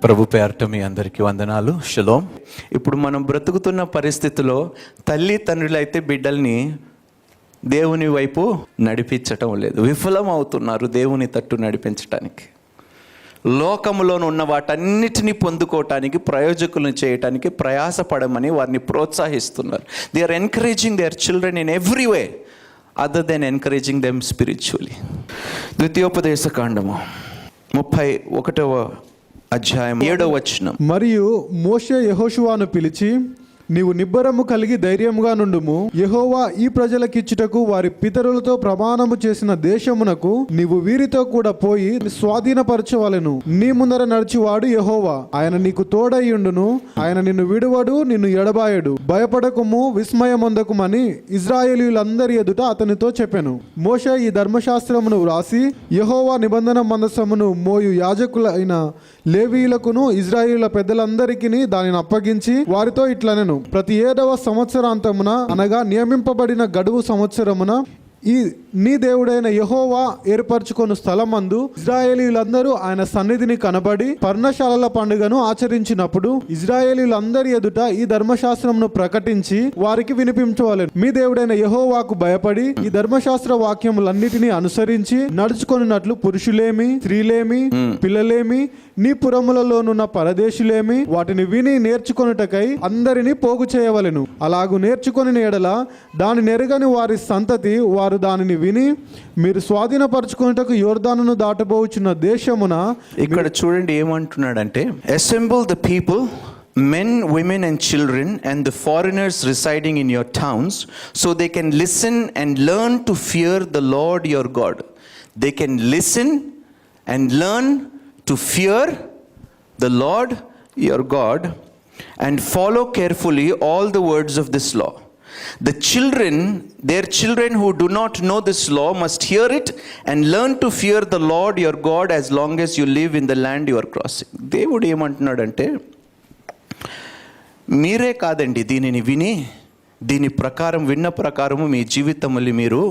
ప్రభు పేరట మీ అందరికీ వందనాలు. షలోం. ఇప్పుడు మనం బ్రతుకుతున్న పరిస్థితిలో తల్లి తండ్రులు అయితే బిడ్డల్ని దేవుని వైపు నడిపించటం లేదు, విఫలం అవుతున్నారు దేవుని తట్టు నడిపించటానికి. లోకములోను ఉన్న వాటన్నిటిని పొందుకోవటానికి, ప్రయోజకులను చేయటానికి ప్రయాసపడమని వారిని ప్రోత్సహిస్తున్నారు. They are encouraging their children in every way other than encouraging them spiritually. ద్వితీయోపదేశ కాండము 31వ అధ్యాయం 7వ వచనం. మరియు మోషే యెహోషువను పిలిచి, నీవు నిబ్బరము కలిగి ధైర్యముగా నుండుము. యెహోవా ఈ ప్రజలకిచ్చుటకు వారి పితరులతో ప్రమాణము చేసిన దేశమునకు నీవు వీరితో కూడా పోయి స్వాధీనపరచవలెను. నీ ముందర నడిచివాడు యెహోవా, ఆయన నీకు తోడయ్యుండును. ఆయన నిన్ను విడువడు, నిన్ను ఎడబాయడు. భయపడకుము, విస్మయమొందకుమని ఇశ్రాయేలీయులందరి ఎదుట అతనితో చెప్పెను. మోషే ఈ ధర్మశాస్త్రమును వ్రాసి యెహోవా నిబంధన మందసమును మోయు యాజకులైన లేవీయులకును ఇశ్రాయేలీయుల పెద్దలందరికీ దానిని అప్పగించి వారితో ఇట్లనెను, ప్రతి 7వ సంవత్సరాంతమున అనగా నియమింపబడిన గడువు సంవత్సరమున ఈ నీ దేవుడైన యెహోవా ఏర్పరచుకొను స్థలమందు ఇశ్రాయేలీయులందరూ ఆయన సన్నిధిని కనబడి పర్ణశాలల పండుగను ఆచరించినప్పుడు ఇశ్రాయేలీయులందరి ఎదుట ఈ ధర్మశాస్త్రమును ప్రకటించి వారికి వినిపించవలెను. మీ దేవుడైన యెహోవాకు భయపడి ఈ ధర్మశాస్త్ర వాక్యములన్నిటినీ అనుసరించి నడుచుకొనినట్లు పురుషులేమి, స్త్రీలేమి, పిల్లలేమి, నీ పురములలోనున్న పరదేశులేమి వాటిని విని నేర్చుకొనుటకై అందరినీ పోగు చేయవలెను. అలాగు నేర్చుకొని ఎడల దాని నెరగని వారి సంతతి వారు దానిని విని మీరు స్వాధీనపరచుకొనుటకు యోర్దానును దాటబోచున్న దేశమున. ఇక్కడ చూడండి ఏమంటున్నాడంటే, assemble the people, men, women and children and the foreigners residing in your towns, so they can listen and learn to fear the Lord your God. They can listen and learn to fear the Lord your God and follow carefully all the words of this law. Their children who do not know this law must hear it and learn to fear the Lord your God as long as you live in the land you are crossing. దేవుడు ఏమంటున్నాడంటే, మీరే కాదండి దీనిని విని దీని ప్రకారం విన్న ప్రకారము మీ జీవితములు మీరు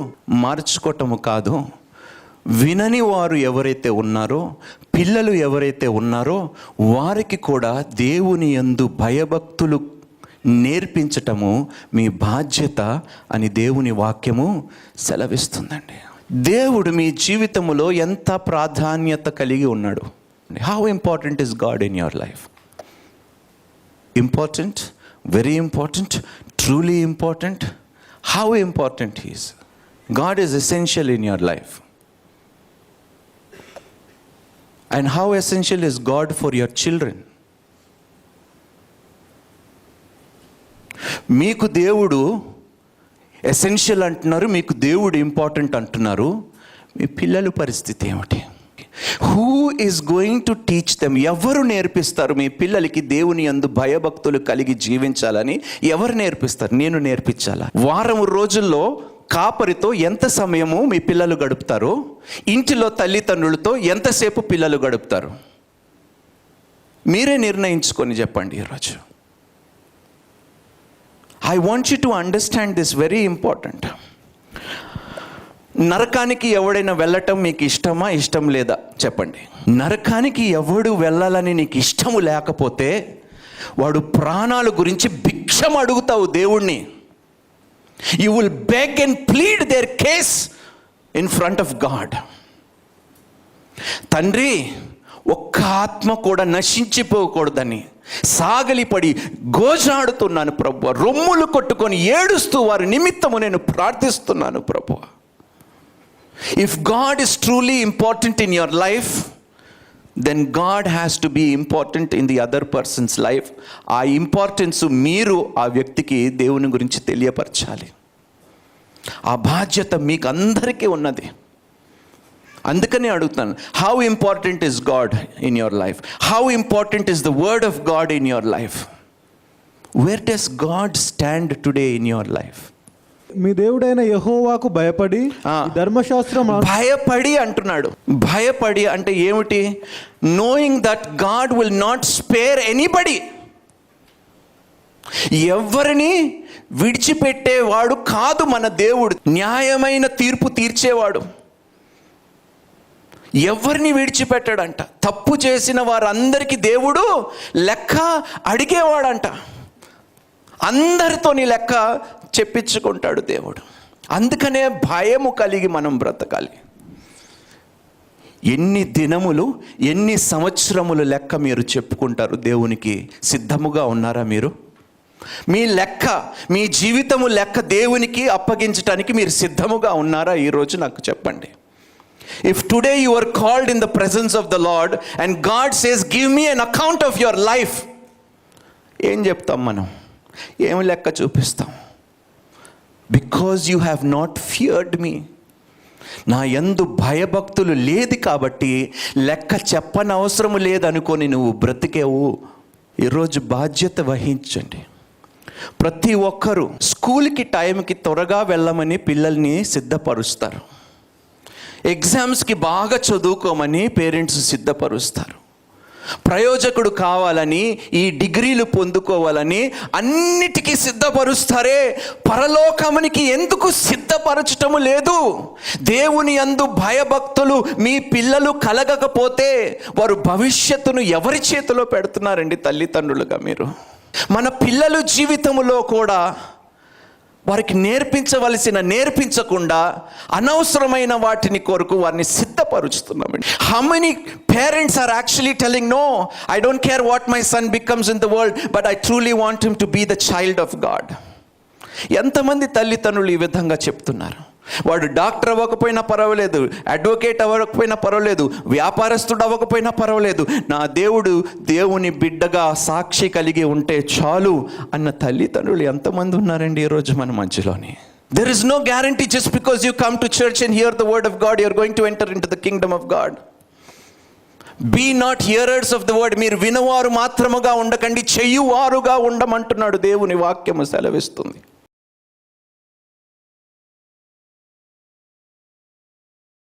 మార్చుకోవటము కాదు, వినని వారు ఎవరైతే ఉన్నారో, పిల్లలు ఎవరైతే ఉన్నారో వారికి కూడా దేవుని యందు భయభక్తులు నేర్పించటము మీ బాధ్యత అని దేవుని వాక్యము సెలవిస్తుందండి. దేవుడు మీ జీవితంలో ఎంత ప్రాధాన్యత కలిగి ఉన్నాడు. How important is God in your life? Important, very important, truly important. How important he is? God is essential in your life. And how essential is God for your children? మీకు దేవుడు ఎసెన్షియల్ అంటున్నారు, మీకు దేవుడు important అంటున్నారు. మీ పిల్లల పరిస్థితి ఏమిటి? Who is going to teach them? ఎవరు నేర్పిస్తారు మీ పిల్లలకి దేవుని యందు భయభక్తులు కలిగి జీవించాలని? ఎవరు నేర్పిస్తారు? నేను నేర్పించాలా? వారం రోజుల్లో కాపరితో ఎంత సమయము మీ పిల్లలు గడుపుతారు? ఇంటిలో తల్లిదండ్రులతో ఎంతసేపు పిల్లలు గడుపుతారు? మీరే నిర్ణయించుకొని చెప్పండి ఈరోజు. I want you to understand this, very important. నరకానికి ఎవడైనా వెళ్ళటం మీకు ఇష్టమా, ఇష్టం లేదా? చెప్పండి. నరకానికి ఎవడు వెళ్ళాలని నీకు ఇష్టము లేకపోతే వాడు ప్రాణాల గురించి భిక్షం అడుగుతావు దేవుణ్ణి. You will beg and plead their case in front of God. తండ్రి, ఒక్క ఆత్మ కూడా నశించిపోకూడదని సాగలిపడి గోజాడుతున్నాను ప్రభువా, రొమ్ములు కొట్టుకొని ఏడుస్తూ వారి నిమిత్తము నేను ప్రార్థిస్తున్నాను ప్రభువా. If God is truly important in your life, then God has to be important in the other person's life. ఆ ఇంపార్టెన్స్ మీరు ఆ వ్యక్తికి దేవుని గురించి తెలియపరచాలి. ఆ బాధ్యత మీకు అందరికీ ఉన్నది. అందుకనే అడుగుతాను, how important is God in your life? How important is the word of God in your life? Where does God stand today in your life? మీ దేవుడైన యెహోవాకు భయపడి ధర్మశాస్త్రం. భయపడి అంటున్నాడు. భయపడి అంటే ఏమిటి? Knowing that God will not spare anybody. ఎవరిని విడిచిపెట్టేవాడు కాదు మన దేవుడు. న్యాయమైన తీర్పు తీర్చేవాడు. ఎవరిని విడిచిపెట్టాడంట. తప్పు చేసిన వారందరికీ దేవుడు లెక్క అడిగేవాడంట. అందరితోని లెక్క చెప్పించుకుంటాడు దేవుడు. అందుకనే భయము కలిగి మనం బ్రతకాలి. ఎన్ని దినములు, ఎన్ని సంవత్సరములు లెక్క మీరు చెప్పుకుంటారు దేవునికి సిద్ధముగా ఉన్నారా మీరు? మీ లెక్క, మీ జీవితము లెక్క దేవునికి అప్పగించడానికి మీరు సిద్ధముగా ఉన్నారా ఈరోజు? నాకు చెప్పండి. If today you are called in the presence of the Lord and God says give me an account of your life, ఏం చెప్తాం మనం? ఏం లెక్క చూపిస్తాం? Because you have not feared me, నా యందు భయభక్తులు లేదు కాబట్టి లెక్క చెప్పనవసరము లేదనుకొని నువ్వు బ్రతికేవు. ఈరోజు బాధ్యత వహించండి. ప్రతి ఒక్కరూ స్కూల్కి టైంకి త్వరగా వెళ్ళమని పిల్లల్ని సిద్ధపరుస్తారు. ఎగ్జామ్స్కి బాగా చదువుకోమని పేరెంట్స్ సిద్ధపరుస్తారు. ప్రయోజకుడు కావాలని, ఈ డిగ్రీలు పొందుకోవాలని అన్నిటికీ సిద్ధపరుస్తారే, పరలోకమునికి ఎందుకు సిద్ధపరచటము లేదు? దేవుని యందు భయభక్తులు మీ పిల్లలు కలగకపోతే వారు భవిష్యత్తును ఎవరి చేతిలో పెడుతున్నారండి? తల్లిదండ్రులుగా మీరు. మన పిల్లల జీవితంలో కూడా వారికి నేర్పించకుండా అనవసరమైన వాటిని కొరకు వారిని సిద్ధపరుచుతున్నామండి. How many parents are actually telling, no, I don't care what my son becomes in the world, but I truly want him to be the child of God. ఎంతమంది తల్లిదండ్రులు ఈ విధంగా చెప్తున్నారు? వాడు డాక్టర్ అవ్వకపోయినా పర్వాలేదు, అడ్వకేట్ అవ్వకపోయినా పర్వాలేదు, వ్యాపారస్తుడు అవ్వకపోయినా పర్వాలేదు, నా దేవుడు దేవుని బిడ్డగా సాక్షి కలిగి ఉంటే చాలు అన్న తల్లిదండ్రులు ఎంతమంది ఉన్నారండి ఈరోజు మన మధ్యలోని? There is no guarantee just because you come to church and hear the word of God, you are going to enter into the kingdom of God. Be not hearers of the word. మీరు వినవారు మాత్రముగా ఉండకండి, చెయ్యువారుగా ఉండమంటున్నాడు దేవుని వాక్యము సెలవిస్తుంది.